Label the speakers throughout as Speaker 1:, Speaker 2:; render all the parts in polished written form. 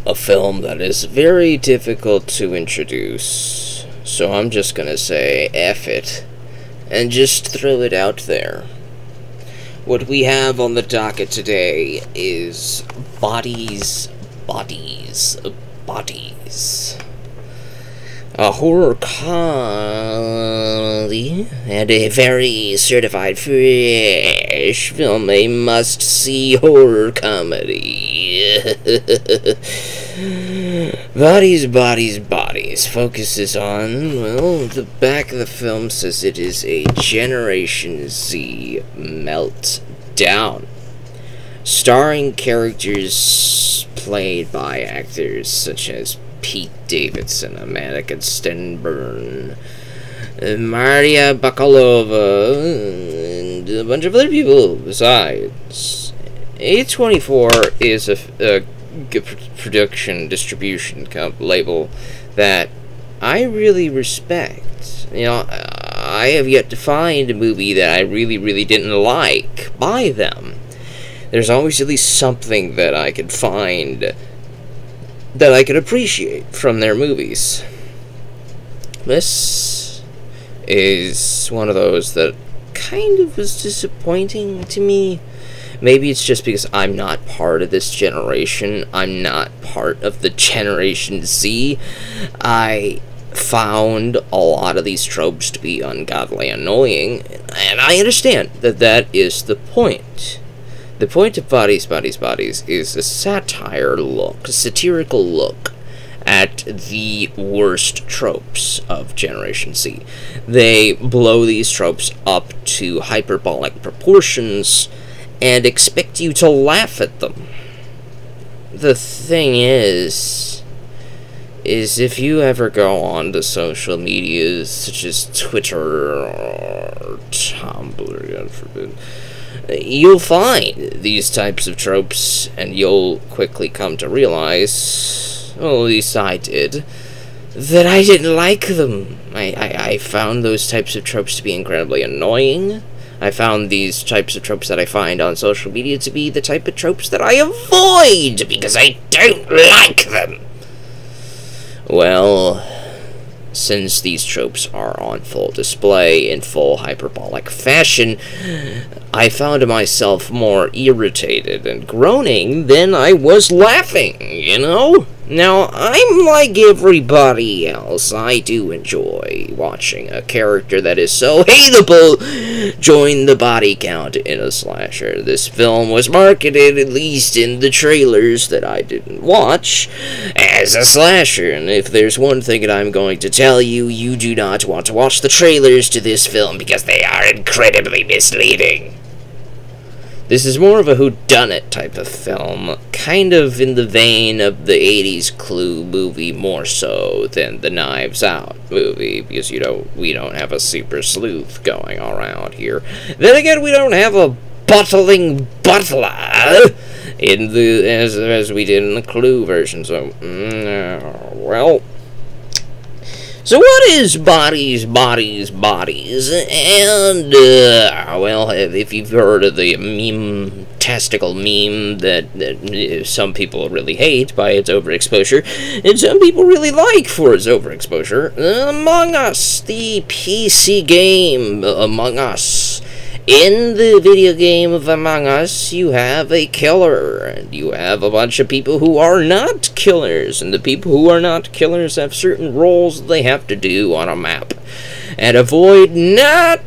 Speaker 1: a film that is very difficult to introduce. So I'm just gonna say F it and just throw it out there. What we have on the docket today is Bodies. A horror comedy and a very certified fresh film, a must-see horror comedy. Bodies focuses on, well, the back of the film says it is a Generation Z meltdown, starring characters played by actors such as Pete Davidson, Amanda Stenburn, Maria Bakalova, and a bunch of other people besides. A24 is a production distribution label that I really respect. You know, I have yet to find a movie that I really didn't like by them. There's always at least something that I could find that I could appreciate from their movies. This is one of those that kind of was disappointing to me. Maybe it's just because I'm not part of this generation. I'm not part of the Generation Z. I found a lot of these tropes to be ungodly annoying, and I understand that that is the point. The point of Bodies is a satirical look at the worst tropes of Generation Z. They blow these tropes up to hyperbolic proportions and expect you to laugh at them. The thing is if you ever go on to social medias such as Twitter or Tumblr, God forbid, you'll find these types of tropes, and you'll quickly come to realize, well, at least I did, that I didn't like them. I found those types of tropes to be incredibly annoying. I found these types of tropes that I find on social media to be the type of tropes that I avoid because I don't like them. Well, since these tropes are on full display in full hyperbolic fashion, I found myself more irritated and groaning than I was laughing, you know? Now, I'm like everybody else. I do enjoy watching a character that is so hateable join the body count in a slasher. This film was marketed, at least in the trailers that I didn't watch, as a slasher. And if there's one thing that I'm going to tell you, you do not want to watch the trailers to this film because they are incredibly misleading. This is more of a whodunit type of film, kind of in the vein of the 80s Clue movie more so than the Knives Out movie, because, you know, we don't have a super sleuth going around here. Then again, we don't have a bottling butler in the as we did in the Clue version, so, well. So what is Bodies? And, well, if you've heard of the meme-tastical meme that some people really hate by its overexposure, and some people really like for its overexposure, Among Us, the PC game Among Us. In the video game of Among Us, you have a killer, and you have a bunch of people who are not killers, and the people who are not killers have certain roles they have to do on a map, and avoid not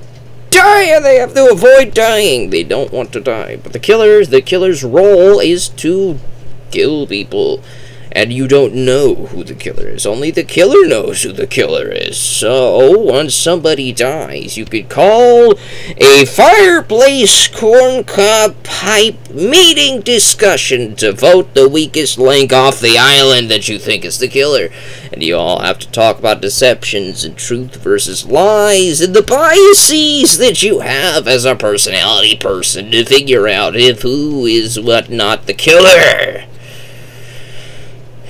Speaker 1: dying. They have to avoid dying. They don't want to die, but the killer's role is to kill people. And you don't know who the killer is. Only the killer knows who the killer is. So, once somebody dies, you could call a fireplace corncob pipe meeting discussion to vote the weakest link off the island that you think is the killer. And you all have to talk about deceptions and truth versus lies and the biases that you have as a personality person to figure out if who is what not the killer.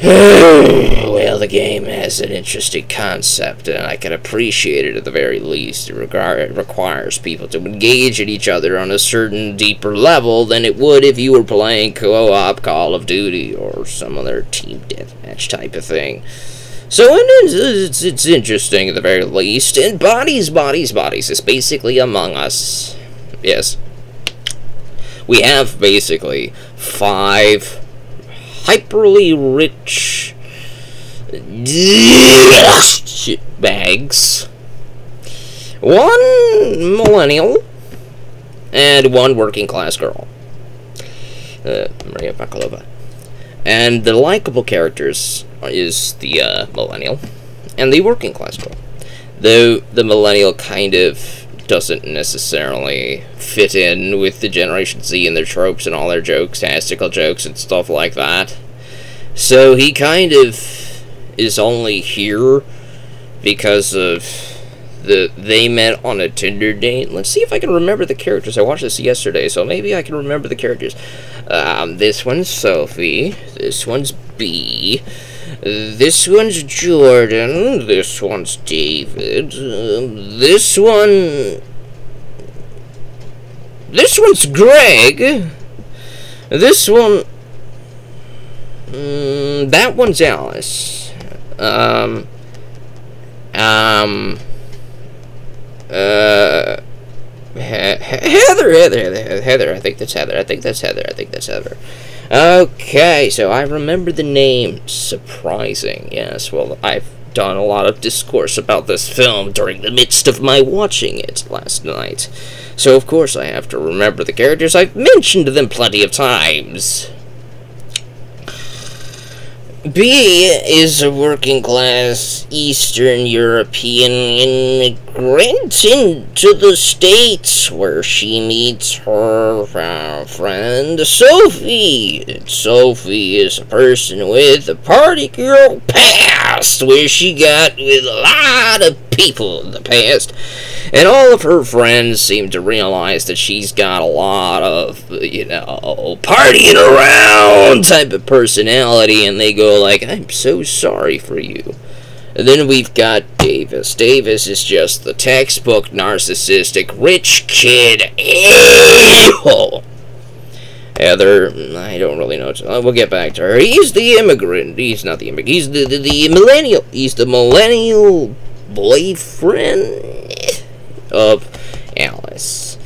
Speaker 1: Well, the game has an interesting concept, and I can appreciate it at the very least. It requires people to engage in each other on a certain deeper level than it would if you were playing co-op Call of Duty or some other team deathmatch type of thing. So it's interesting at the very least. And Bodies is basically Among Us. Yes. We have basically 5 hyperly rich bags, 1 millennial, and 1 working class girl, Maria Bakalova. And the likable characters is the millennial and the working class girl. Though the millennial kind of doesn't necessarily fit in with the Generation Z and their tropes and all their jokes, tactical jokes and stuff like that. So he kind of is only here because of they met on a Tinder date. Let's see if I can remember the characters. I watched this yesterday, so maybe I can remember the characters. This one's Sophie. This one's B. This one's Jordan. This one's David. This one's Greg. This one... that one's Alice. Heather. I think that's Heather. Okay, so I remember the name. Surprising. Yes, well, I've done a lot of discourse about this film during the midst of my watching it last night. So, of course, I have to remember the characters. I've mentioned them plenty of times. B is a working-class Eastern European immigrant into the States, where she meets her friend Sophie. Sophie is a person with a party girl past, where she got with a lot of people in the past, and all of her friends seem to realize that she's got a lot of, you know, partying around type of personality, and they go like, I'm so sorry for you. And then we've got Davis. Davis is just the textbook narcissistic rich kid a-hole. Heather, I don't really know. We'll get back to her. He's the immigrant. He's not the immigrant. He's the millennial. He's the millennial boyfriend of Alice.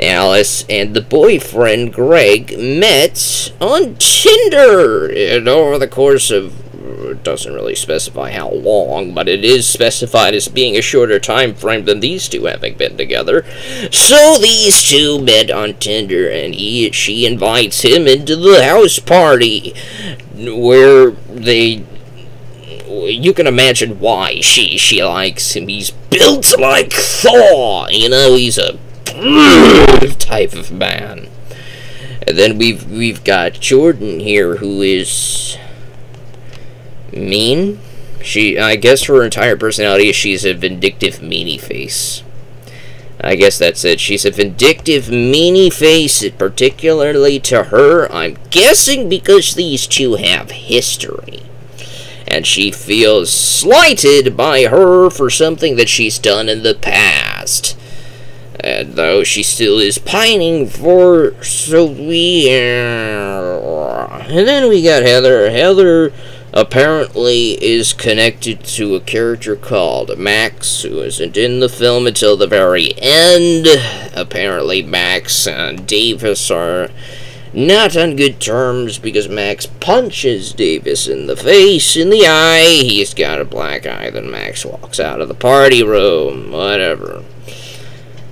Speaker 1: Alice and the boyfriend, Greg, met on Tinder. And over the course of, it doesn't really specify how long, but it is specified as being a shorter time frame than these two having been together. So these two met on Tinder, and she invites him into the house party, where you can imagine why she likes him. He's built like Thor, you know, he's a type of man. And then we've got Jordan here, who is mean. I guess her entire personality is she's a vindictive meanie face. I guess that's it. She's a vindictive meanie face, particularly to her. I'm guessing because these two have history, and she feels slighted by her for something that she's done in the past. And though she still is pining for Sophie. And then we got Heather. Heather apparently is connected to a character called Max, who isn't in the film until the very end. Apparently Max and Davis are not on good terms because Max punches Davis in the face, in the eye. He's got a black eye. Then Max walks out of the party room. Whatever.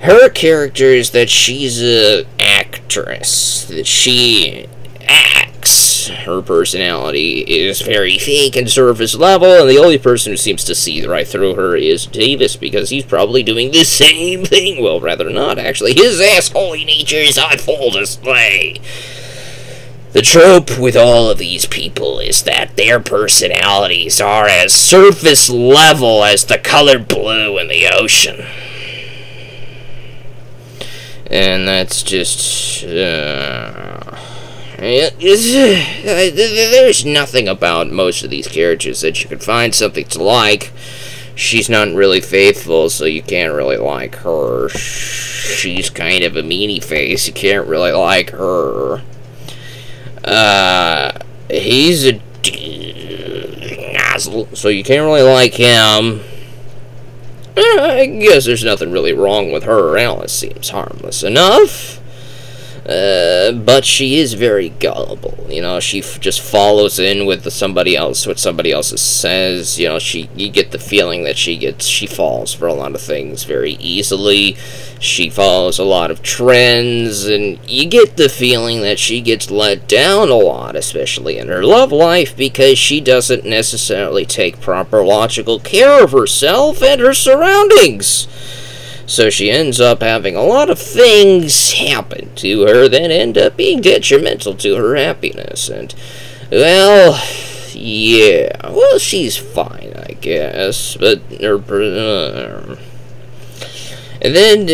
Speaker 1: Her character is that she's an actress, that she acts. Her personality is very fake and surface level, and the only person who seems to see right through her is Davis, because he's probably doing the same thing. Well, rather not, actually. His assholey nature is on full display. The trope with all of these people is that their personalities are as surface level as the color blue in the ocean. And that's just, There's nothing about most of these characters that you can find something to like. She's not really faithful, so you can't really like her. She's kind of a meanie face. You can't really like her. He's a nozzle, so you can't really like him. I guess there's nothing really wrong with her. Alice seems harmless enough. But she is very gullible. You know, she just follows in with what somebody else says. You know, you get the feeling that she falls for a lot of things very easily. She follows a lot of trends, and you get the feeling that she gets let down a lot, especially in her love life, because she doesn't necessarily take proper logical care of herself and her surroundings. So she ends up having a lot of things happen to her that end up being detrimental to her happiness. And, well, yeah, well, she's fine, I guess, but, and then,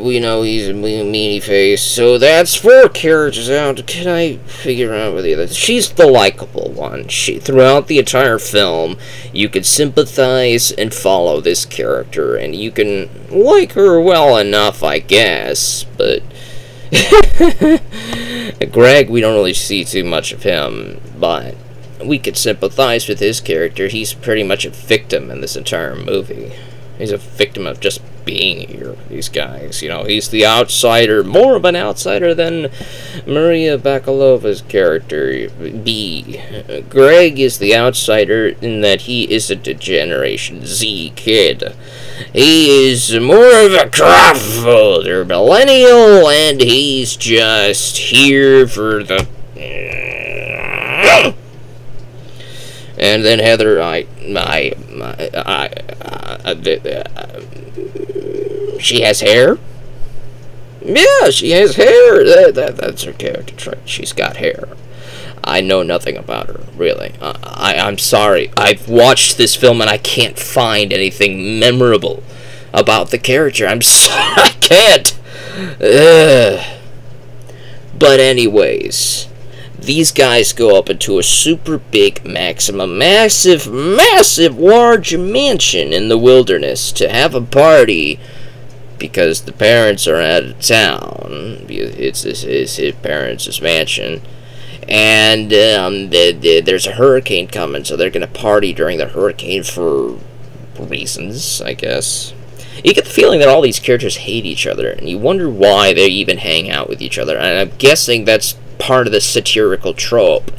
Speaker 1: we know he's a meanie face, so that's 4 characters out. Can I figure out with the other? She's the likable one. Throughout the entire film, you can sympathize and follow this character, and you can like her well enough, I guess, but Greg, we don't really see too much of him, but we could sympathize with his character. He's pretty much a victim in this entire movie. He's a victim of just being here, these guys. You know, he's the outsider, more of an outsider than Maria Bakalova's character, B. Greg is the outsider in that he isn't a Generation Z kid. He is more of a crop-folder millennial, and he's just here for the... And then Heather, she has hair? Yeah, she has hair. That's her character trait. She's got hair. I know nothing about her, really. I'm sorry. I've watched this film and I can't find anything memorable about the character. I'm sorry. I can't. But anyways... These guys go up into a super big, massive, large mansion in the wilderness to have a party because the parents are out of town. It's his parents' mansion. And there's a hurricane coming, so they're going to party during the hurricane for reasons, I guess. You get the feeling that all these characters hate each other, and you wonder why they even hang out with each other. And I'm guessing that's part of the satirical trope,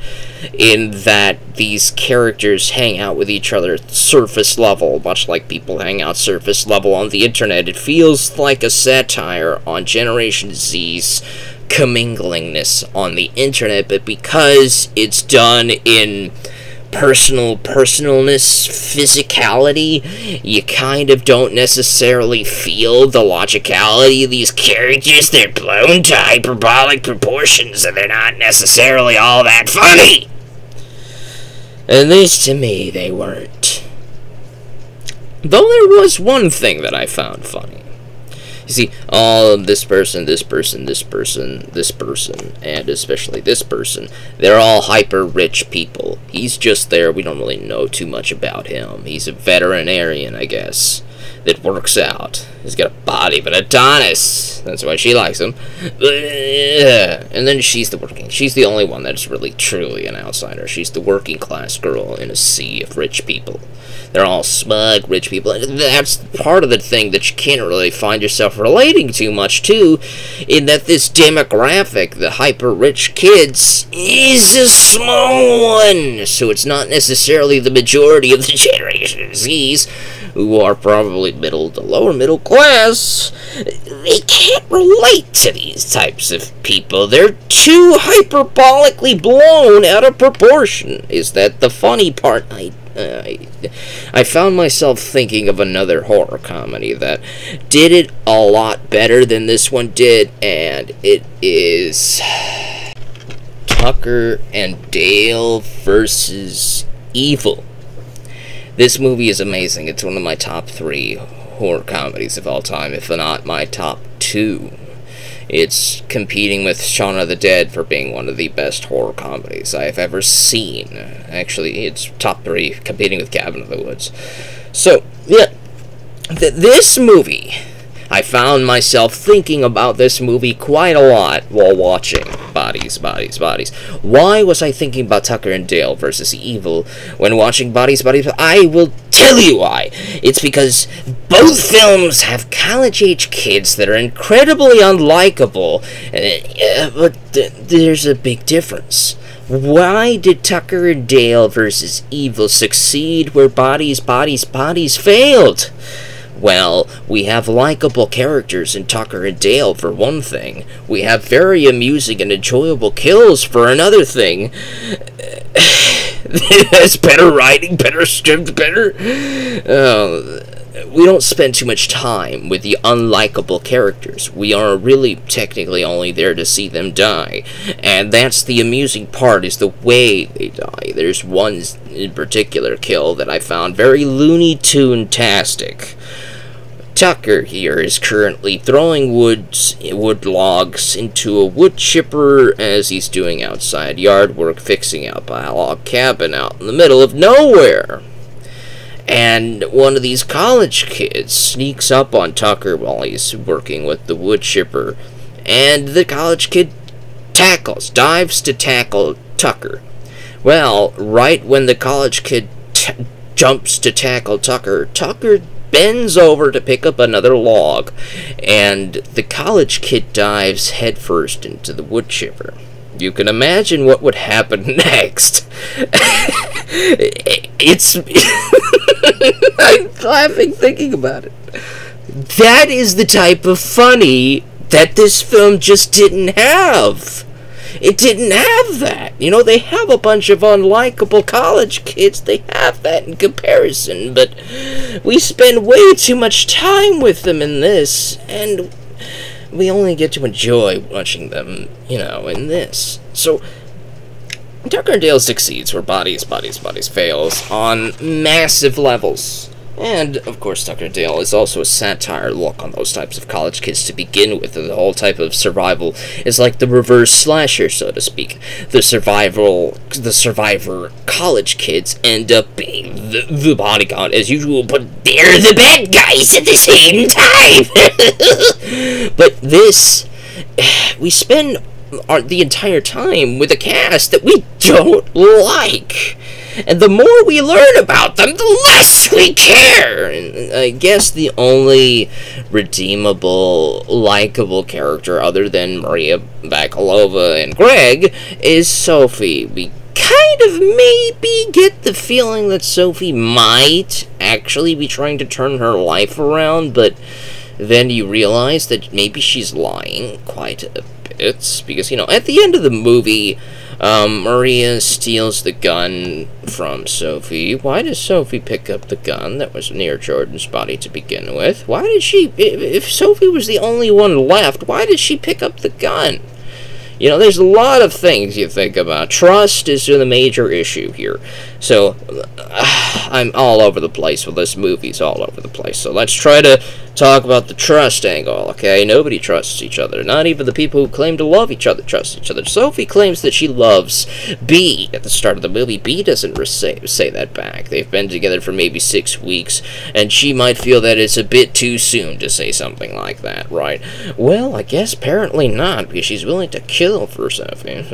Speaker 1: in that these characters hang out with each other surface level, much like people hang out surface level on the internet. It feels like a satire on Generation Z's comminglingness on the internet, but because it's done in personalness, physicality, you kind of don't necessarily feel the logicality of these characters. They're blown to hyperbolic proportions, and they're not necessarily all that funny. At least to me, they weren't. Though there was one thing that I found funny. You see, all of this person, and especially this person, they're all hyper-rich people. He's just there. We don't really know too much about him. He's a veterinarian, I guess, that works out. He's got a body of an Adonis. That's why she likes him. And then she's the only one that's really, truly an outsider. She's the working-class girl in a sea of rich people. They're all smug, rich people. That's part of the thing that you can't really find yourself relating too much to, in that this demographic, the hyper-rich kids, is a small one. So it's not necessarily the majority of the Generation Zs, who are probably middle to lower middle class. They can't relate to these types of people. They're too hyperbolically blown out of proportion. Is that the funny part? I found myself thinking of another horror comedy that did it a lot better than this one did, and it is Tucker and Dale versus Evil. This movie is amazing. It's one of my top 3 horror comedies of all time, if not my top 2. It's competing with Shaun of the Dead for being one of the best horror comedies I've ever seen. Actually, it's top 3, competing with Cabin in the Woods. So, yeah, this movie, I found myself thinking about this movie quite a lot while watching Bodies, Bodies, Bodies. Why was I thinking about Tucker and Dale versus Evil when watching Bodies, Bodies? I will tell you why. It's because both films have college-age kids that are incredibly unlikable, but there's a big difference. Why did Tucker and Dale versus Evil succeed where Bodies, Bodies, Bodies failed? Well, we have likable characters in Tucker and Dale, for one thing. We have very amusing and enjoyable kills, for another thing. There's better writing, better script, better... we don't spend too much time with the unlikable characters. We are really technically only there to see them die. And that's the amusing part, is the way they die. There's one in particular kill that I found very Looney Tune-tastic. Tucker here is currently throwing wood logs into a wood chipper as he's doing outside yard work, fixing up a log cabin out in the middle of nowhere. And one of these college kids sneaks up on Tucker while he's working with the wood chipper, and the college kid dives to tackle Tucker. Well, right when the college kid jumps to tackle Tucker, Tucker bends over to pick up another log, and the college kid dives headfirst into the wood chipper. You can imagine what would happen next. I'm laughing thinking about it. That is the type of funny that this film just didn't have. It didn't have that. You know, they have a bunch of unlikable college kids. They have that in comparison, but we spend way too much time with them in this, and we only get to enjoy watching them, you know, in this. So, Tucker and Dale succeeds where Bodies, Bodies, Bodies fails on massive levels. And, of course, Tucker and Dale is also a satire look on those types of college kids to begin with. The whole type of survival is like the reverse slasher, so to speak. The survivor college kids end up being the bodyguard as usual, but they're the bad guys at the same time. But this, we spend the entire time with a cast that we don't like. And the more we learn about them, the less we care. And I guess the only redeemable, likable character other than Maria Bakalova and Greg is Sophie. We kind of maybe get the feeling that Sophie might actually be trying to turn her life around, but then you realize that maybe she's lying quite a bit. Because, you know, at the end of the movie, Maria steals the gun from Sophie. Why does Sophie pick up the gun that was near Jordan's body to begin with? Why did she, if Sophie was the only one left, why did she pick up the gun? You know, there's a lot of things you think about. Trust is the major issue here. So, I'm all over the place with this movie's all over the place. So let's try to talk about the trust angle, okay? Nobody trusts each other. Not even the people who claim to love each other trust each other. Sophie claims that she loves B at the start of the movie. B doesn't say that back. They've been together for maybe 6 weeks, and she might feel that it's a bit too soon to say something like that, right? Well, I guess apparently not, because she's willing to kill for Sophie.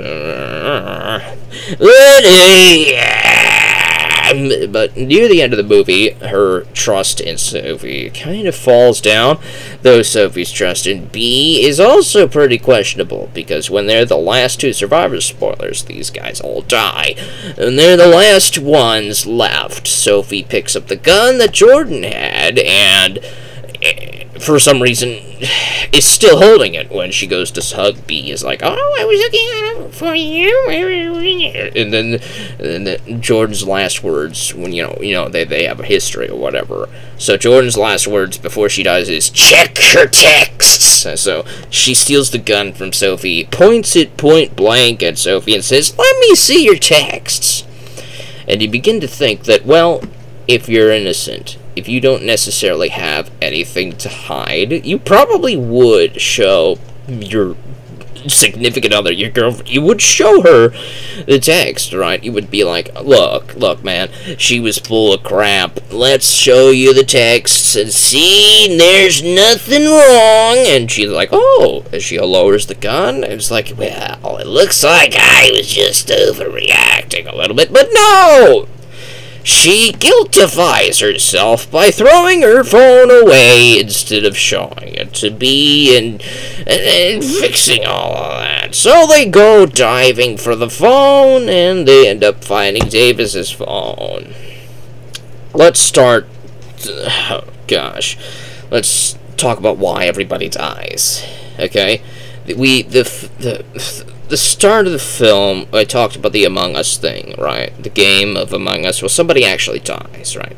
Speaker 1: But near the end of the movie, her trust in Sophie kind of falls down, though Sophie's trust in B is also pretty questionable, because when they're the last two survivors, spoilers, these guys all die, and they're the last ones left, Sophie picks up the gun that Jordan had, and for some reason is still holding it when she goes to hug B. Is like, oh, I was looking for you. And then Jordan's last words, when you know they have a history or whatever. So Jordan's last words before she dies is, check her texts. So she steals the gun from Sophie, points it point blank at Sophie, and says, let me see your texts. And you begin to think that, well, if you're innocent, if you don't necessarily have anything to hide, you probably would show your significant other, your girlfriend, you would show her the text, right? You would be like, look, man, she was full of crap. Let's show you the texts and see there's nothing wrong. And she's like, oh, as she lowers the gun, it's like, well, it looks like I was just overreacting a little bit, but no! She guiltifies herself by throwing her phone away instead of showing it to be and fixing all of that. So they go diving for the phone, and they end up finding Davis's phone. Let's start. Oh, gosh. Let's talk about why everybody dies. Okay? The start of the film, I talked about the Among Us thing, right? The game of Among Us. Well, somebody actually dies, right?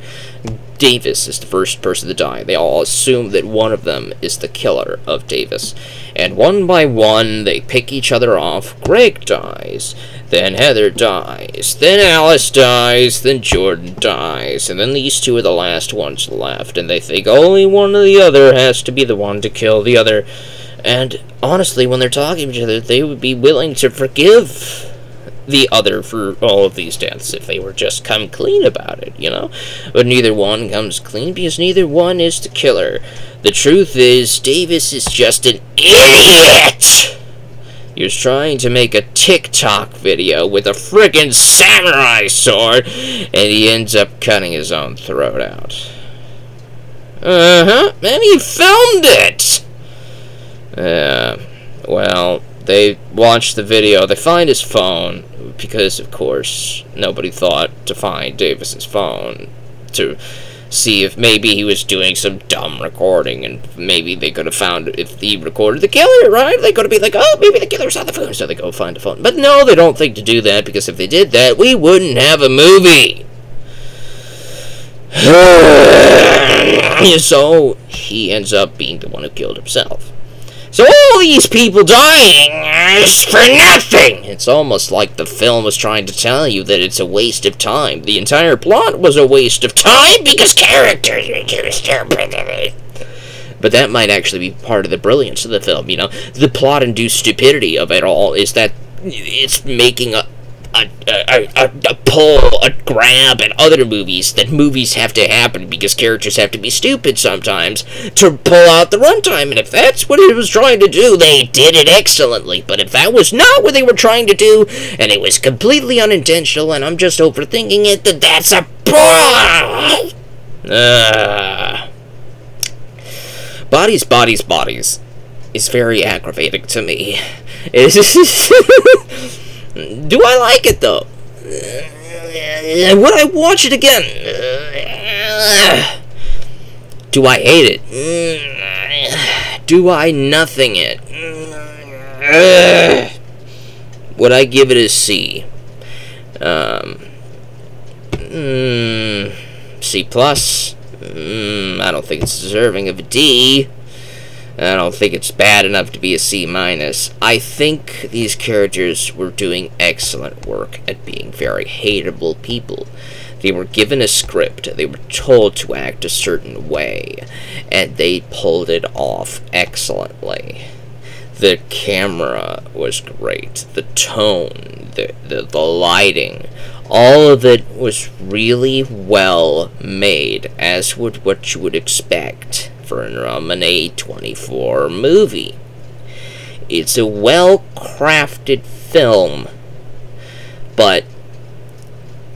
Speaker 1: Davis is the first person to die. They all assume that one of them is the killer of Davis. And one by one, they pick each other off. Greg dies. Then Heather dies. Then Alice dies. Then Jordan dies. And then these two are the last ones left. And they think only one or the other has to be the one to kill the other. And honestly, when they're talking to each other, they would be willing to forgive the other for all of these deaths if they were just come clean about it, you know? But neither one comes clean because neither one is the killer. The truth is, Davis is just an idiot! He was trying to make a TikTok video with a friggin' samurai sword, and he ends up cutting his own throat out. And he filmed it! Well, they watch the video, they find his phone, because, of course, nobody thought to find Davis's phone to see if maybe he was doing some dumb recording, and maybe they could have found if he recorded the killer, right? They could have been like, oh, maybe the killer's on the phone, so they go find the phone. But no, they don't think to do that, because if they did that, we wouldn't have a movie. So, he ends up being the one who killed himself. So all these people dying is for nothing! It's almost like the film was trying to tell you that it's a waste of time. The entire plot was a waste of time because characters are too stupid. But that might actually be part of the brilliance of the film, you know? The plot-induced stupidity of it all is that it's making a pull, a grab at other movies that movies have to happen because characters have to be stupid sometimes to pull out the runtime. And if that's what it was trying to do, they did it excellently. But if that was not what they were trying to do, and it was completely unintentional, and I'm just overthinking it, then that's a Bodies is very aggravating to me. Do I like it, though? Would I watch it again? Do I hate it? Do I nothing it? Would I give it a C? C+? I don't think it's deserving of a D. I don't think it's bad enough to be a C-. I think these characters were doing excellent work at being very hateable people. They were given a script, they were told to act a certain way, and they pulled it off excellently. The camera was great, the tone, the lighting, all of it was really well made, as would what you would expect for an A24 movie. It's a well-crafted film, but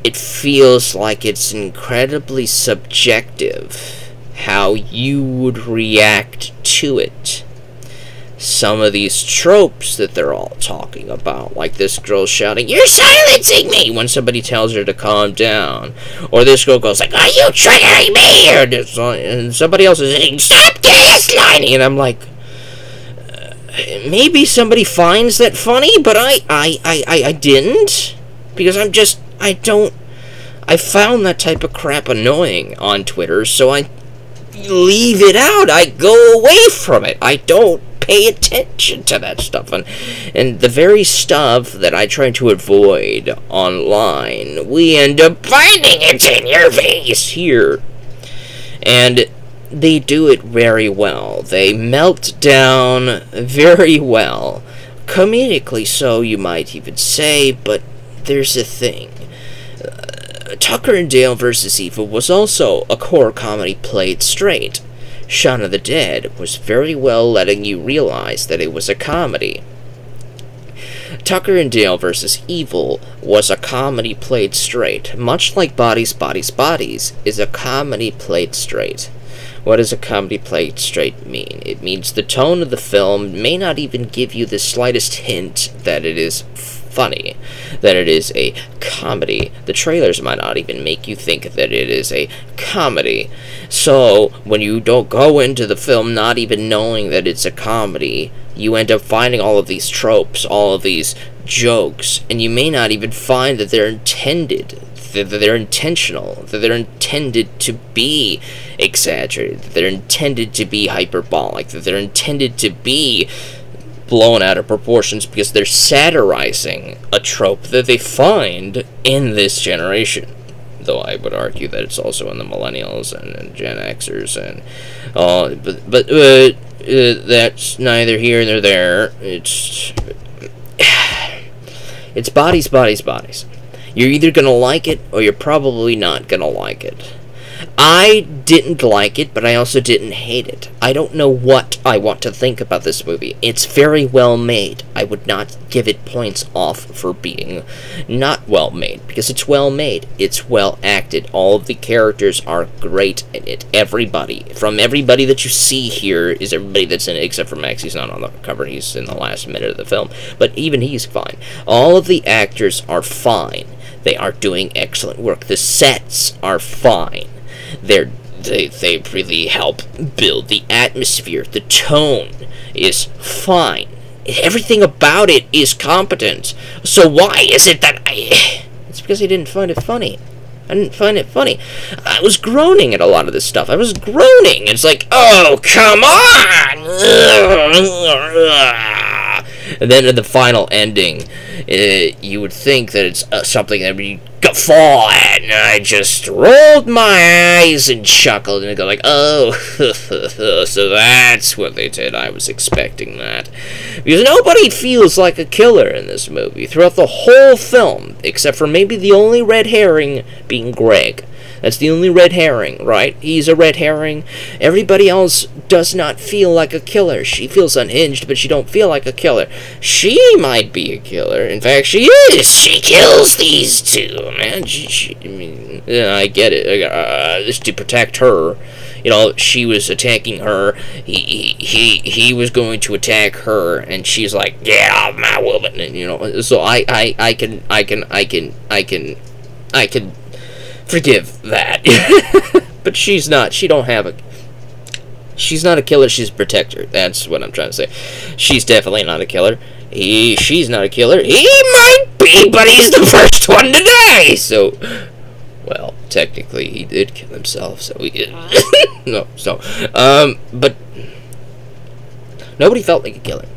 Speaker 1: it feels like it's incredibly subjective how you would react to it. Some of these tropes that they're all talking about, like this girl shouting, "You're silencing me!" when somebody tells her to calm down. Or this girl goes like, "Are you triggering me?" And somebody else is saying, "Stop gaslighting!" And I'm like, maybe somebody finds that funny, but I didn't. Because I found that type of crap annoying on Twitter, so I leave it out. I go away from it. I don't pay attention to that stuff, and the very stuff that I try to avoid online, we end up finding it in your face here. And they do it very well. They melt down very well. Comedically so, you might even say, but there's a thing. Tucker and Dale vs. Evil was also a core comedy played straight. Shaun of the Dead was very well letting you realize that it was a comedy. Tucker and Dale vs. Evil was a comedy played straight, much like Bodies, Bodies, Bodies is a comedy played straight. What does a comedy played straight mean? It means the tone of the film may not even give you the slightest hint that it is funny, that it is a comedy. The trailers might not even make you think that it is a comedy. So, when you don't go into the film not even knowing that it's a comedy, you end up finding all of these tropes, all of these jokes, and you may not even find that they're intended, that they're intentional, that they're intended to be exaggerated, that they're intended to be hyperbolic, that they're intended to be blown out of proportions because they're satirizing a trope that they find in this generation. Though I would argue that it's also in the millennials and Gen Xers, and but that's neither here nor there. It's Bodies, Bodies, Bodies. You're either gonna like it or you're probably not gonna like it. I didn't like it, but I also didn't hate it. I don't know what I want to think about this movie. It's very well made. I would not give it points off for being not well made, because it's well made. It's well acted. All of the characters are great in it. Everybody that you see here is everybody that's in it, except for Max. He's not on the cover. He's in the last minute of the film. But even he's fine. All of the actors are fine. They are doing excellent work. The sets are fine. They really help build the atmosphere. The tone is fine. Everything about it is competent. So why is it that it's because I didn't find it funny. I didn't find it funny. I was groaning at a lot of this stuff. I was groaning. It's like, oh, come on! And then in the final ending, you would think that it's something that would guffaw at, and I just rolled my eyes and chuckled and go like, oh, so that's what they did. I was expecting that. Because nobody feels like a killer in this movie throughout the whole film, except for maybe the only red herring being Greg. That's the only red herring, right? He's a red herring. Everybody else does not feel like a killer. She feels unhinged, but she don't feel like a killer. She might be a killer. In fact, she is. She kills these two, man. I mean, yeah, I get it. Just to protect her. You know, she was attacking her. He was going to attack her, and she's like, "Yeah, my woman." And, you know, so I can forgive that. But she's not. She's not a killer. She's a protector. That's what I'm trying to say. She's definitely not a killer. She's not a killer. He might be, but he's the first one to die. So, well, technically, he did kill himself. So but nobody felt like a killer.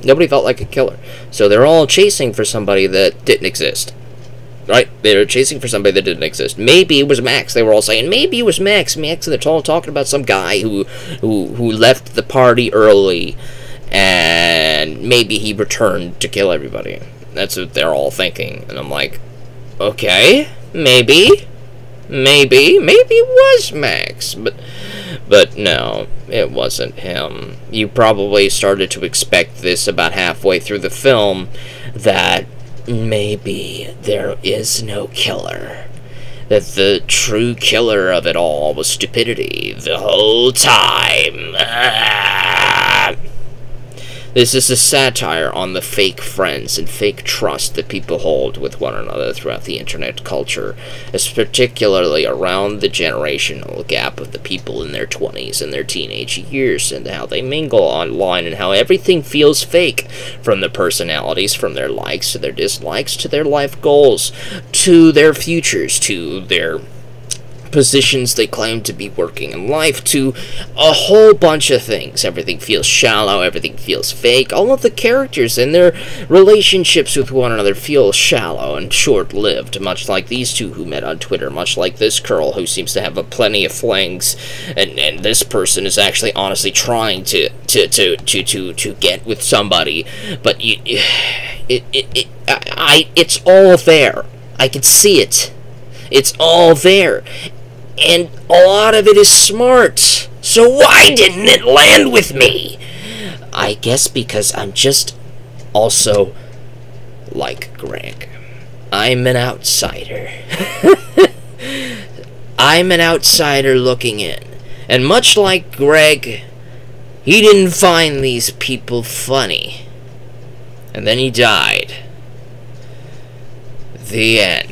Speaker 1: Nobody felt like a killer. So they're all chasing for somebody that didn't exist. Right? They were chasing for somebody that didn't exist. Maybe it was Max. They were all saying, maybe it was Max. Max, and they're all talking about some guy who left the party early, and maybe he returned to kill everybody. That's what they're all thinking. And I'm like, okay, maybe it was Max, but no, it wasn't him. You probably started to expect this about halfway through the film, that maybe there is no killer. That the true killer of it all was stupidity the whole time. This is a satire on the fake friends and fake trust that people hold with one another throughout the internet culture, particularly around the generational gap of the people in their 20s and their teenage years, and how they mingle online, and how everything feels fake, from their personalities, from their likes to their dislikes, to their life goals, to their futures, to their positions they claim to be working in life to a whole bunch of things. Everything feels shallow, everything feels fake. All of the characters and their relationships with one another feel shallow and short-lived, much like these two who met on Twitter, much like this girl who seems to have plenty of flings, and this person is actually honestly trying to get with somebody, but it's all there. I can see it. It's all there. And a lot of it is smart. So why didn't it land with me? I guess because I'm just also like Greg. I'm an outsider. I'm an outsider looking in. And much like Greg, he didn't find these people funny. And then he died. The end.